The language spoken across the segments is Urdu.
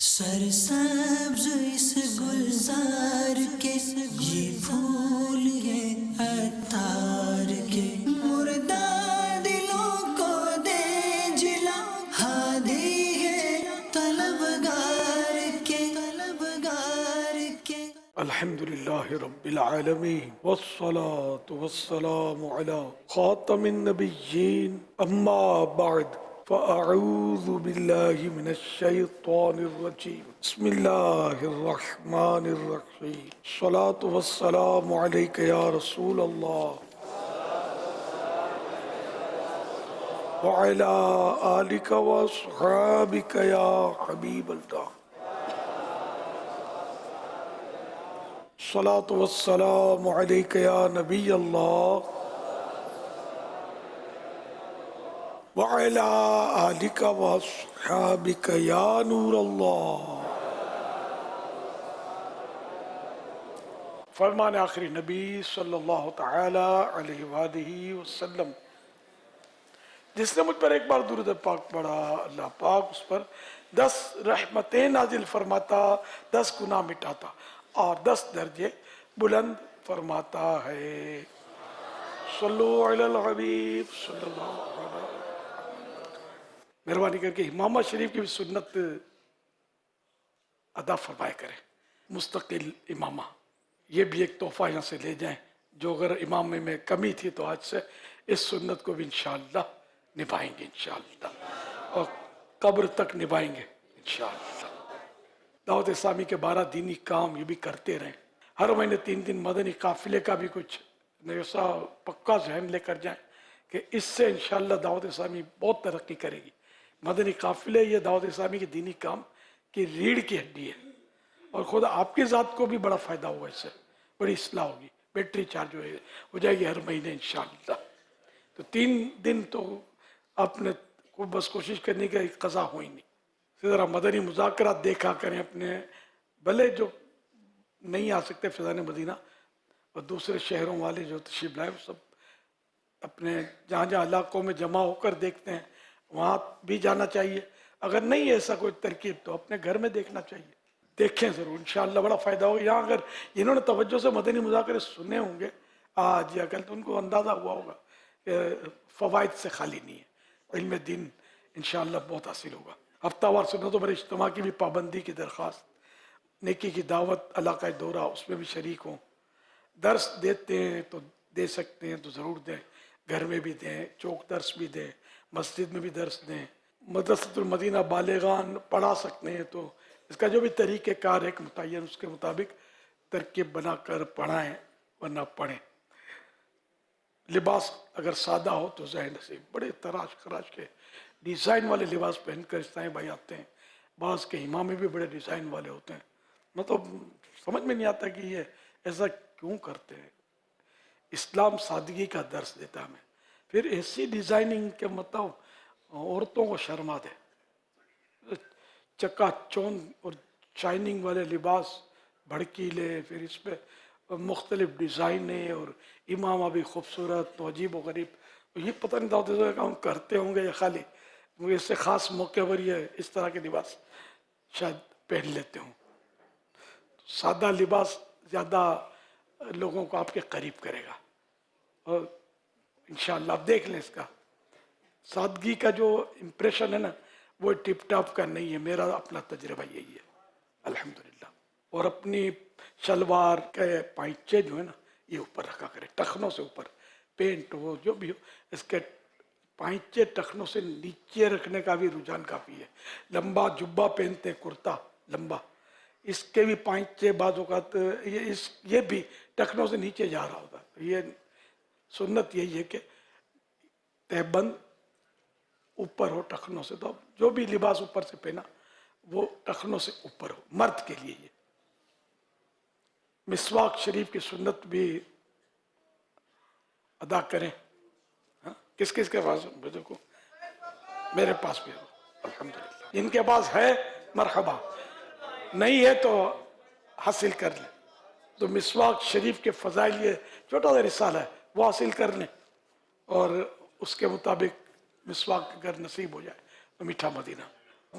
سرسبز اس گلزار کے یہ پھول یہ عطار کے مردہ دلوں کو دے جلا ہادی ہے طلبگار کے الحمدللہ رب العالمین والصلاة والسلام علی خاتم النبیین اما بعد فاعوذ باللہ من الشیطان الرجیم بسم اللہ الرحمن الرحیم الصلاة والسلام علیک یا رسول اللہ وعلی آلک واصحابک یا حبیب اللہ الصلاة والسلام علیک یا نبی اللہ وعلی آلک واصحابک یا نور اللہ۔ فرمان آخری نبی صلی اللہ تعالی علیہ وآلہ وسلم، جس نے مجھ پر ایک بار درود پاک پڑھا اللہ پاک اس پر 10 رحمتیں نازل فرماتا، 10 گناہ مٹاتا اور 10 درجے بلند فرماتا ہے۔ صلو علی الحبیب صلی اللہ علیہ وسلم۔ مہربانی کر کے امامہ شریف کی بھی سنت ادا فرمائے کریں، مستقل امامہ۔ یہ بھی ایک تحفہ یہاں سے لے جائیں، جو اگر امامے میں کمی تھی تو آج سے اس سنت کو بھی انشاءاللہ نبھائیں گے انشاءاللہ، اور قبر تک نبھائیں گے انشاءاللہ۔ دعوت اسلامی کے 12 دینی کام یہ بھی کرتے رہیں، ہر مہینے 3 دن مدنی قافلے کا بھی کچھ ایسا پکا ذہن لے کر جائیں کہ اس سے انشاءاللہ دعوت اسلامی بہت ترقی کرے گی۔ مدنی قافلے یہ دعوت اسلامی کے دینی کام کی ریڑھ کی ہڈی ہے، اور خود آپ کی ذات کو بھی بڑا فائدہ ہوگا، اس سے بڑی اصلاح ہوگی، بیٹری چارج ہو جائے گی ہر مہینے انشاءاللہ۔ تو 3 دن تو آپ نے کو بس کوشش کرنے کا ایک قضا ہوئی نہیں، ذرا مدنی مذاکرات دیکھا کریں اپنے، بھلے جو نہیں آ سکتے فیضان مدینہ اور دوسرے شہروں والے جو تشریف لائے سب اپنے جہاں جہاں علاقوں میں جمع ہو کر دیکھتے ہیں وہاں بھی جانا چاہیے، اگر نہیں ایسا کوئی ترکیب تو اپنے گھر میں دیکھنا چاہیے، دیکھیں ضرور انشاءاللہ بڑا فائدہ ہوگا۔ یہاں اگر انہوں نے توجہ سے مدنی مذاکرے سنے ہوں گے آج یا کل تو ان کو اندازہ ہوا ہوگا کہ فوائد سے خالی نہیں ہے، علم دین انشاءاللہ بہت حاصل ہوگا۔ ہفتہ وار سنتوں پر اجتماع کی بھی پابندی کی درخواست، نیکی کی دعوت علاقہ دورہ اس میں بھی شریک ہوں، درس دیتے ہیں تو دے سکتے ہیں تو ضرور دیں، گھر میں بھی دیں، چوک درس بھی دیں، مسجد میں بھی درس دیں، مدرسۃ المدینہ بالغان پڑھا سکتے ہیں تو اس کا جو بھی طریقہ کار ہے متعین اس کے مطابق ترکیب بنا کر پڑھائیں ورنہ پڑھیں۔ لباس اگر سادہ ہو تو ذہن سے بڑے تراش خراش کے ڈیزائن والے لباس پہن کر اسلامی بھائی آتے ہیں، بعض کے امامے بھی بڑے ڈیزائن والے ہوتے ہیں، مطلب سمجھ میں نہیں آتا کہ یہ ایسا کیوں کرتے ہیں۔ اسلام سادگی کا درس دیتا ہے ہمیں، پھر ایسی ڈیزائننگ کے مطلب عورتوں کو شرما دے، چکا چوند اور شائننگ والے لباس بھڑکیلے، پھر اس پہ مختلف ڈیزائنیں اور امامہ بھی خوبصورت و عجیب و غریب، یہ پتہ نہیں تھا کہ ہم کرتے ہوں گے یا خالی اس سے خاص موقع پر یہ اس طرح کے لباس شاید پہن لیتے ہوں۔ سادہ لباس زیادہ لوگوں کو آپ کے قریب کرے گا، اور انشاءاللہ آپ دیکھ لیں اس کا سادگی کا جو امپریشن ہے نا وہ ٹپ ٹاپ کا نہیں ہے، میرا اپنا تجربہ یہی ہے الحمدللہ۔ اور اپنی شلوار کے پائچے جو ہے نا یہ اوپر رکھا کرے، ٹخنوں سے اوپر، پینٹ ہو جو بھی ہو اس کے پائچے ٹخنوں سے نیچے رکھنے کا بھی رجحان کافی ہے۔ لمبا جبہ پہنتے ہیں، کرتا لمبا، اس کے بھی پائچے بعض اوقات یہ بھی ٹخنوں سے نیچے جا رہا ہوتا ہے۔ یہ سنت یہی ہے کہ تہبند اوپر ہو ٹخنوں سے، تو جو بھی لباس اوپر سے پہنا وہ ٹخنوں سے اوپر ہو، مرد کے لیے یہ۔ مسواک شریف کی سنت بھی ادا کریں، کس کس کے پاس کو میرے پاس بھی ہو الحمدللہ، جن کے پاس ہے مرحبا، نہیں ہے تو حاصل کر لیں۔ تو مسواک شریف کے فضائل یہ چھوٹا سا رسالہ ہے وہ حاصل کر لیں، اور اس کے مطابق مسواک اگر نصیب ہو جائے تو میٹھا مدینہ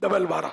12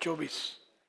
24।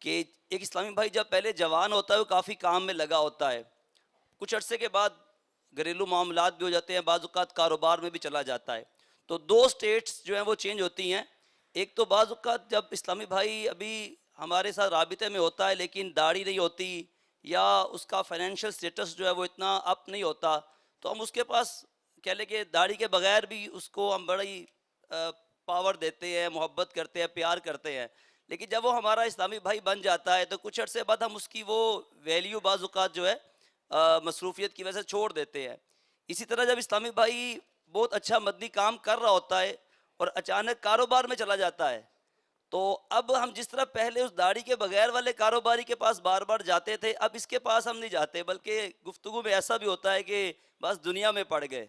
کہ ایک اسلامی بھائی جب پہلے جوان ہوتا ہے وہ کافی کام میں لگا ہوتا ہے، کچھ عرصے کے بعد گھریلو معاملات بھی ہو جاتے ہیں، بعض اوقات کاروبار میں بھی چلا جاتا ہے. تو دو سٹیٹس جو ہیں وہ چینج ہوتی ہیں. ایک تو بعض اوقات جب اسلامی بھائی ابھی ہمارے ساتھ رابطے میں ہوتا ہے لیکن داڑھی نہیں ہوتی یا اس کا فائنینشیل سٹیٹس جو ہے وہ اتنا اپ نہیں ہوتا، تو ہم اس کے پاس کہہ لیں کہ داڑھی کے بغیر بھی اس کو ہم بڑی پاور دیتے ہیں، محبت کرتے ہیں، پیار کرتے ہیں. لیکن جب وہ ہمارا اسلامی بھائی بن جاتا ہے تو کچھ عرصے بعد ہم اس کی وہ ویلیو بعض اوقات جو ہے مصروفیت کی وجہ سے چھوڑ دیتے ہیں. اسی طرح جب اسلامی بھائی بہت اچھا مدنی کام کر رہا ہوتا ہے اور اچانک کاروبار میں چلا جاتا ہے، تو اب ہم جس طرح پہلے اس داڑھی کے بغیر والے کاروباری کے پاس بار بار جاتے تھے، اب اس کے پاس ہم نہیں جاتے، بلکہ گفتگو میں ایسا بھی ہوتا ہے کہ بس دنیا میں پڑ گئے.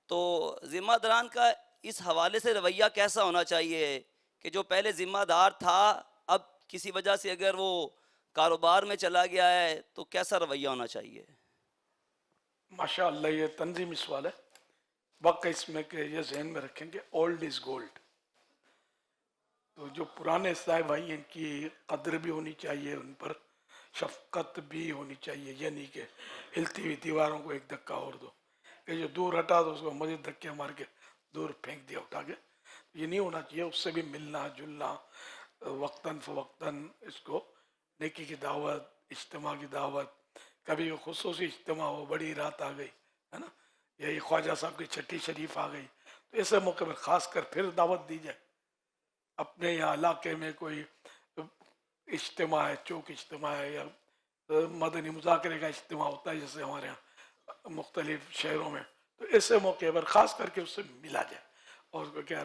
تو ذمہ داران کا اس حوالے سے رویہ کیسا ہونا چاہیے کہ جو پہلے ذمہ دار تھا اب کسی وجہ سے اگر وہ کاروبار میں چلا گیا ہے تو کیسا رویہ ہونا چاہیے؟ ماشاء اللہ یہ تنظیمی سوال ہے. واقعی اس میں کہ یہ ذہن میں رکھیں گے اولڈ از گولڈ. تو جو پرانے اسلامی بھائی ہیں ان کی قدر بھی ہونی چاہیے، ان پر شفقت بھی ہونی چاہیے. یہ نہیں کہ ہلتی ہوئی دیواروں کو ایک دھکا اور دو، کہ جو دور ہٹا تو اس کو مزید دھکے مار کے دور پھینک دیا اٹھا کے. یہ نہیں ہونا چاہیے. اس سے بھی ملنا جلنا وقتاً فوقتاً، اس کو نیکی کی دعوت، اجتماع کی دعوت. کبھی خصوصی اجتماع ہو، بڑی رات آ گئی ہے نا، یہی خواجہ صاحب کی چھٹی شریف آ گئی، تو ایسے موقع میں خاص کر پھر دعوت دی جائے. اپنے یہاں علاقے میں کوئی اجتماع ہے، چوک اجتماع ہے یا مدنی مذاکرے کا اجتماع ہوتا ہے جیسے ہمارے یہاں مختلف شہروں میں، تو ایسے موقع پر خاص کر کے اس سے ملا جائے اور اس کو کیا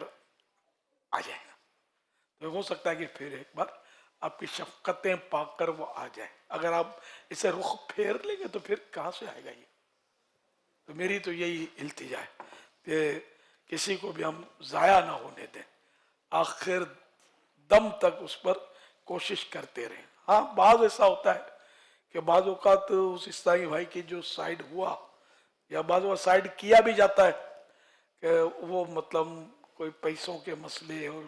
آ جائے گا. تو ہو سکتا ہے کہ پھر ایک بار آپ کی شفقتیں پا کر وہ آ جائیں. اگر آپ اسے رخ پھیر لیں گے تو پھر کہاں سے آئے گا یہ؟ تو میری تو یہی التجا ہے کہ کسی کو بھی ہم ضائع نہ ہونے دیں، آخر دم تک اس پر کوشش کرتے رہیں. ہاں بعض ایسا ہوتا ہے کہ بعض اوقات اس اسلامی بھائی کی جو سائیڈ ہوا یا بعض اوقات سائیڈ کیا بھی جاتا ہے کہ وہ مطلب کوئی پیسوں کے مسئلے اور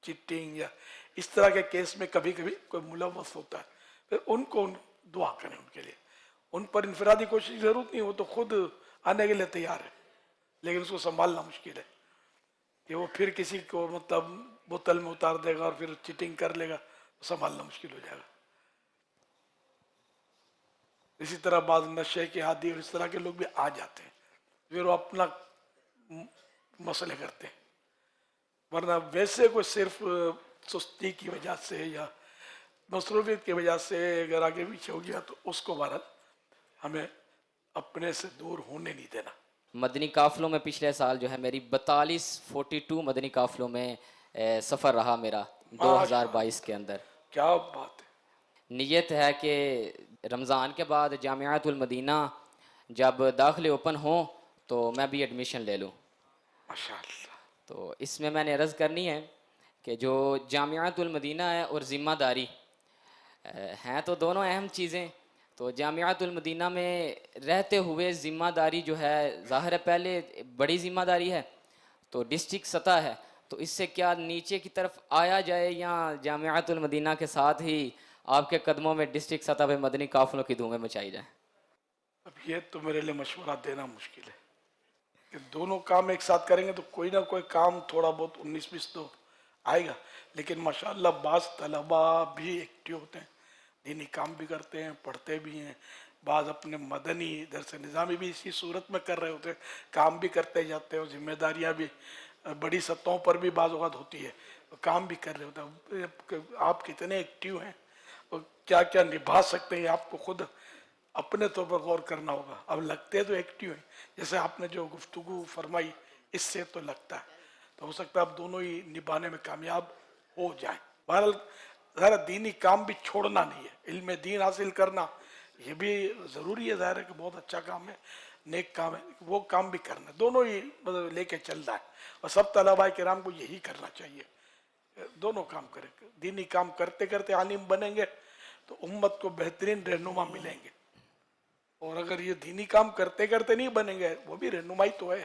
چیٹنگ یا اس طرح کے کیس میں کبھی کبھی کوئی ملوث ہوتا ہے، پھر ان کو دعا کریں ان کے لیے. ان پر انفرادی کوشش کی ضرورت نہیں، وہ تو خود آنے کے لیے تیار ہے، لیکن اس کو سنبھالنا مشکل ہے کہ وہ پھر کسی کو مطلب بوتل میں اتار دے گا اور پھر چیٹنگ کر لے گا، سنبھالنا مشکل ہو جائے گا. اسی طرح بعض نشے کے عادی اور اس طرح کے لوگ بھی آ جاتے ہیں، پھر وہ اپنا مسئلے کرتے ہیں. ورنہ ویسے کوئی صرف سستی کی وجہ سے یا مصروفیت کی وجہ سے اگر آگے پیچھے ہو گیا تو اس کو بہرحال ہمیں اپنے سے دور ہونے نہیں دینا. مدنی قافلوں میں پچھلے سال جو ہے میری 42 مدنی قافلوں میں سفر رہا میرا 2022 کے اندر. کیا بات ہے. نیت ہے کہ رمضان کے بعد جامعۃ المدینہ جب داخلے اوپن ہوں تو میں بھی ایڈمیشن لے لوں. ماشاء اللہ. تو اس میں نے عرض کرنی ہے کہ جو جامعۃ المدینہ ہے اور ذمہ داری ہیں تو دونوں اہم چیزیں. تو جامعۃ المدینہ میں رہتے ہوئے ذمہ داری جو ہے ظاہر ہے پہلے بڑی ذمہ داری ہے تو ڈسٹرکٹ سطح ہے، تو اس سے کیا نیچے کی طرف آیا جائے یا جامعۃ المدینہ کے ساتھ ہی آپ کے قدموں میں ڈسٹرکٹ سطح پہ مدنی قافلوں کی دھومیں مچائی جائیں؟ اب یہ تو میرے لیے مشورہ دینا مشکل ہے کہ دونوں کام ایک ساتھ کریں گے تو کوئی نہ کوئی کام تھوڑا بہت 19-20 تو آئے گا. لیکن ماشاءاللہ بعض طلباء بھی ایکٹیو ہوتے ہیں، دینی کام بھی کرتے ہیں، پڑھتے بھی ہیں. بعض اپنے مدنی درس نظامی بھی اسی صورت میں کر رہے ہوتے ہیں، کام بھی کرتے جاتے ہیں اور ذمہ داریاں بھی بڑی سطحوں پر بھی بعض اوقات ہوتی ہے، کام بھی کر رہے ہوتے ہیں. آپ کتنے ایکٹیو ہیں اور کیا کیا نبھا سکتے ہیں آپ کو خود اپنے طور پر غور کرنا ہوگا. اب لگتے تو ایکٹیو ہیں، جیسے آپ نے جو گفتگو فرمائی اس سے تو لگتا ہے، تو ہو سکتا ہے آپ دونوں ہی نبھانے میں کامیاب ہو جائیں. بہرحال ظاہر دینی کام بھی چھوڑنا نہیں ہے، علم دین حاصل کرنا یہ بھی ضروری ہے، ظاہر ہے کہ بہت اچھا کام ہے، نیک کام ہے، وہ کام بھی کرنا ہے. دونوں ہی مطلب لے کے چل رہا ہے اور سب طلباء کرام کو یہی کرنا چاہیے، دونوں کام کریں. دینی کام کرتے کرتے عالم بنیں گے تو امت کو بہترین رہنما ملیں گے، اور اگر یہ دینی کام کرتے کرتے نہیں بنیں گے وہ بھی رہنمائی تو ہے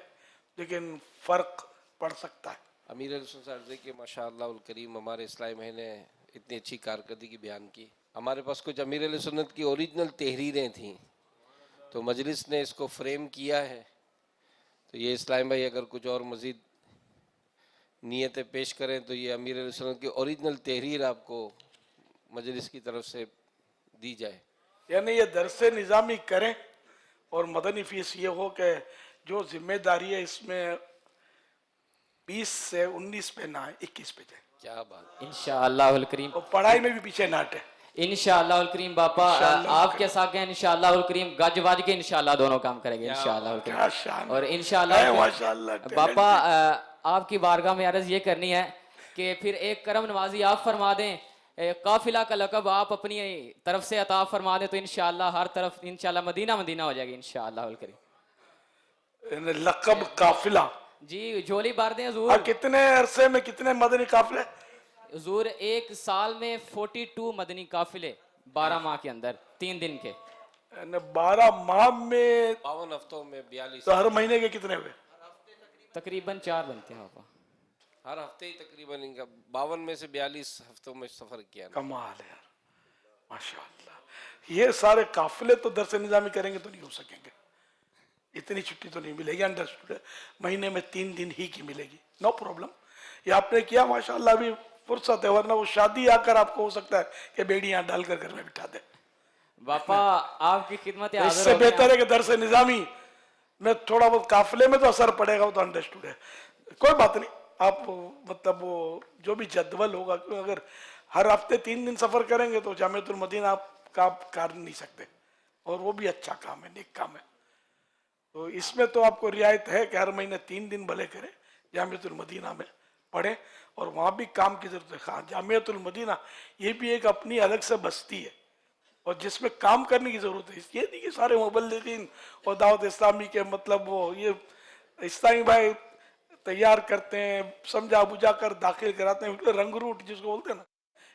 لیکن فرق پڑ سکتا ہے. امیر صاحب کہ ماشاء اللہ الکریم ہمارے اسلامی بہن نے اتنی اچھی کارکردگی بیان کی. ہمارے پاس کچھ امیر علیہ سنت کی اوریجنل تحریریں تھیں، تو مجلس نے اس کو فریم کیا ہے. تو یہ اسلام بھائی اگر کچھ اور مزید نیتیں پیش کریں تو یہ امیر علیہ سنت کی اوریجنل تحریر آپ کو مجلس کی طرف سے دی جائے. یعنی یہ درس نظامی کریں اور مدنی فیس یہ ہو کہ جو ذمہ داری ہے اس میں 20 سے 19 پہ نہ آئے، 21 پہ جائیں، کیا بات. انشاءاللہ الکریم، اور پڑھائی میں بھی پیچھے نہ ہٹے. انشاءاللہ الکریم. باپا آپ کے ساتھ ہیں انشاءاللہ الکریم، گج واج کے انشاءاللہ دونوں کام کریں گے انشاءاللہ الکریم. کیا شان اور ہے انشاءاللہ ماشاءاللہ. باپا آپ کی بارگاہ میں عرض یہ کرنی ہے کہ پھر ایک کرم نوازی آپ فرما دیں، قافلہ کا لقب آپ اپنی طرف سے عطا فرما دیں تو انشاءاللہ ہر طرف انشاءاللہ مدینہ مدینہ ہو جائے گی انشاءاللہ الکریم. یعنی لقب قافلہ جی جھولی بار دیں حضور. کتنے عرصے میں کتنے مدنی قافلے؟ حضور ایک سال میں 42 مدنی قافلے 12 ماہ کے اندر 3 دن کے. یعنی 12 ماہ میں 52 ہفتوں میں 42. تو ہر مہینے کے کتنے ہوئے؟ تقریباً 4 بنتے ہیں باپا. ہر ہفتے ہی تقریباً ان کا 52 میں سے 42 ہفتوں میں سفر کیا. کمال ہے یار ماشاءاللہ. یہ سارے قافلے تو درس نظامی کریں گے تو نہیں ہو سکیں گے، اتنی چھٹی تو نہیں ملے گی. انڈرسٹوڈ ہے، مہینے میں 3 دن ہی کی ملے گی، نو پرابلم. یہ آپ نے کیا ماشاءاللہ ابھی فرصت ہے، ورنہ وہ شادی آ کر آپ کو ہو سکتا ہے کہ بیڑیاں ڈال کر گھر میں بٹھا دے. باپا آپ کی خدمت اس حاضر سے ہو گئے بہتر ہے کہ درس نظامی میں تھوڑا بہت قافلے میں تو اثر پڑے گا، وہ تو انڈرسٹوڈ ہے، کوئی بات نہیں. آپ مطلب وہ جو بھی جدول ہوگا، اگر ہر ہفتے 3 دن سفر کریں گے تو جامعۃ المدینہ آپ کا کر نہیں سکتے، اور وہ بھی اچھا کام ہے، نیک کام ہے. تو اس میں تو آپ کو رعایت ہے کہ ہر مہینے 3 دن بھلے کریں، جامعۃ المدینہ میں پڑھیں، اور وہاں بھی کام کی ضرورت ہے. خان جامعۃ المدینہ یہ بھی ایک اپنی الگ سے بستی ہے اور جس میں کام کرنے کی ضرورت ہے. یہ نہیں کہ سارے مبلغین اور دعوت اسلامی کے مطلب وہ یہ اسلامی بھائی تیار کرتے ہیں، سمجھا بجھا کر داخل کراتے ہیں، رنگ روٹ جس کو بولتے ہیں نا،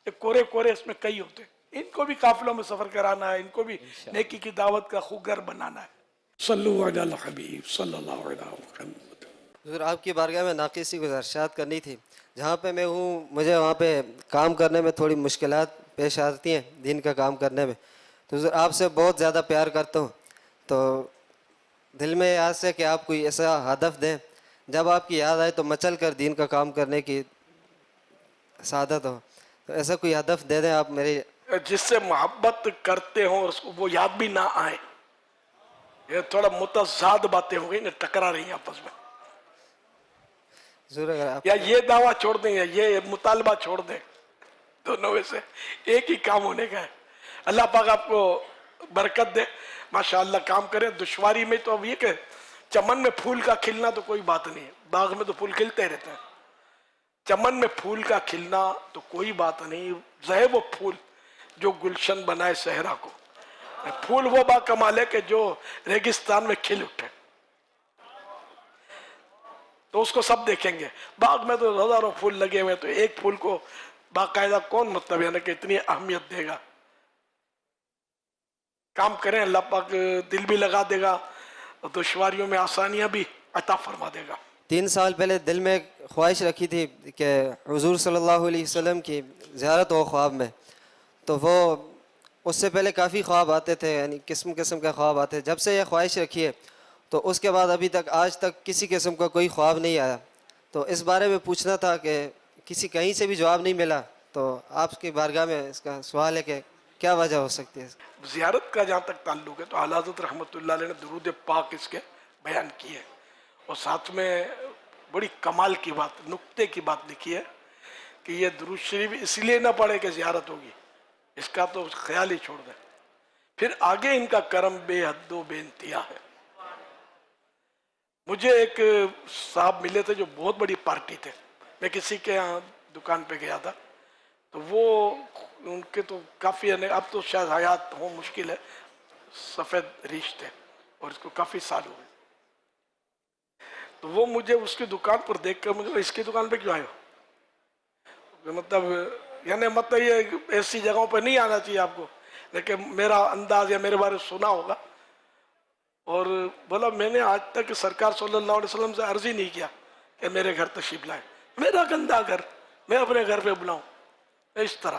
یہ کورے کورے اس میں کئی ہوتے ہیں. ان کو بھی قافلوں میں سفر کرانا ہے، ان کو بھی نیکی کی دعوت کا خوگر بنانا ہے. صلو علی الحبیب صلی اللہ علیہ محمد. حضور آپ کی بارگاہ میں ناقص سی گزارشات کرنی تھی. جہاں پہ میں ہوں مجھے وہاں پہ کام کرنے میں تھوڑی مشکلات پیش آتی ہیں دین کا کام کرنے میں. تو حضور آپ سے بہت زیادہ پیار کرتا ہوں، تو دل میں آس ہے کہ آپ کوئی ایسا ہدف دیں جب آپ کی یاد آئے تو مچل کر دین کا کام کرنے کی سعادت ہو. تو ایسا کوئی ہدف دے دیں آپ میرے. جس سے محبت کرتے ہوں اور اس کو وہ یاد بھی نہ آئے. یہ تھوڑا متضاد باتیں ہو گئی نا، ٹکرا رہی ہیں آپس میں. ضرور اگر آپ یا یہ دعویٰ چھوڑ دیں یا یہ مطالبہ چھوڑ دیں، دونوں میں سے ایک ہی کام ہونے کا ہے. اللہ پاک آپ کو برکت دے، ماشاءاللہ کام کریں. دشواری میں تو اب یہ کہ چمن میں پھول کا کھلنا تو کوئی بات نہیں ہے، باغ میں تو پھول کھلتے رہتے ہیں. چمن میں پھول کا کھلنا تو کوئی بات نہیں، زہے وہ پھول جو گلشن بنائے صحرا کو. پھول وہ با کمال ہے کہ جو ریگستان میں کھل اٹھے، تو اس کو سب دیکھیں گے. باغ میں تو ہزاروں پھول لگے ہوئے، تو ایک پھول کو باقاعدہ کون مطلب یعنی کہ اتنی اہمیت دے گا. کام کریں، اللہ پاک دل بھی لگا دے گا اور دشواریوں میں آسانیاں بھی عطا فرما دے گا. 3 سال پہلے دل میں خواہش رکھی تھی کہ حضور صلی اللہ علیہ وسلم کی زیارت ہو خواب میں. تو وہ اس سے پہلے کافی خواب آتے تھے، یعنی قسم قسم کے خواب آتے. جب سے یہ خواہش رکھی ہے تو اس کے بعد ابھی تک آج تک کسی قسم کا کوئی خواب نہیں آیا. تو اس بارے میں پوچھنا تھا کہ کسی کہیں سے بھی جواب نہیں ملا، تو آپ کی بارگاہ میں اس کا سوال ہے کہ کیا وجہ ہو سکتی ہے. زیارت کا جہاں تک تعلق ہے تو اعلیٰ حضرت رحمۃ اللہ علیہ نے درود پاک اس کے بیان کی ہے، اور ساتھ میں بڑی کمال کی بات، نقطے کی بات لکھی ہے کہ یہ درود شریف اس لیے نہ پڑھے کہ زیارت ہوگی، اس کا تو خیال ہی چھوڑ دیں. پھر آگے ان کا کرم بے حد و بے انتہا ہے. مجھے ایک صاحب ملے تھے جو بہت بڑی پارٹی تھے. میں کسی کے یہاں دکان پہ گیا تھا، تو وہ ان کے تو کافی، اب تو شاید حیات ہو مشکل ہے، سفید ریش تھے اور اس کو کافی سال ہو گئے. تو وہ مجھے اس کی دکان پر دیکھ کر مجھے اس کی دکان پہ کیوں آئے ہو، مطلب یہ ایسی جگہوں پہ نہیں آنا چاہیے آپ کو، لیکن میرا انداز یا میرے بارے سنا ہوگا. اور بولا میں نے آج تک سرکار صلی اللہ علیہ وسلم سے عرض ہی نہیں کیا کہ میرے گھر تشریف لائیں، میرا گندا گھر میں اپنے گھر پہ بلاؤں. اس طرح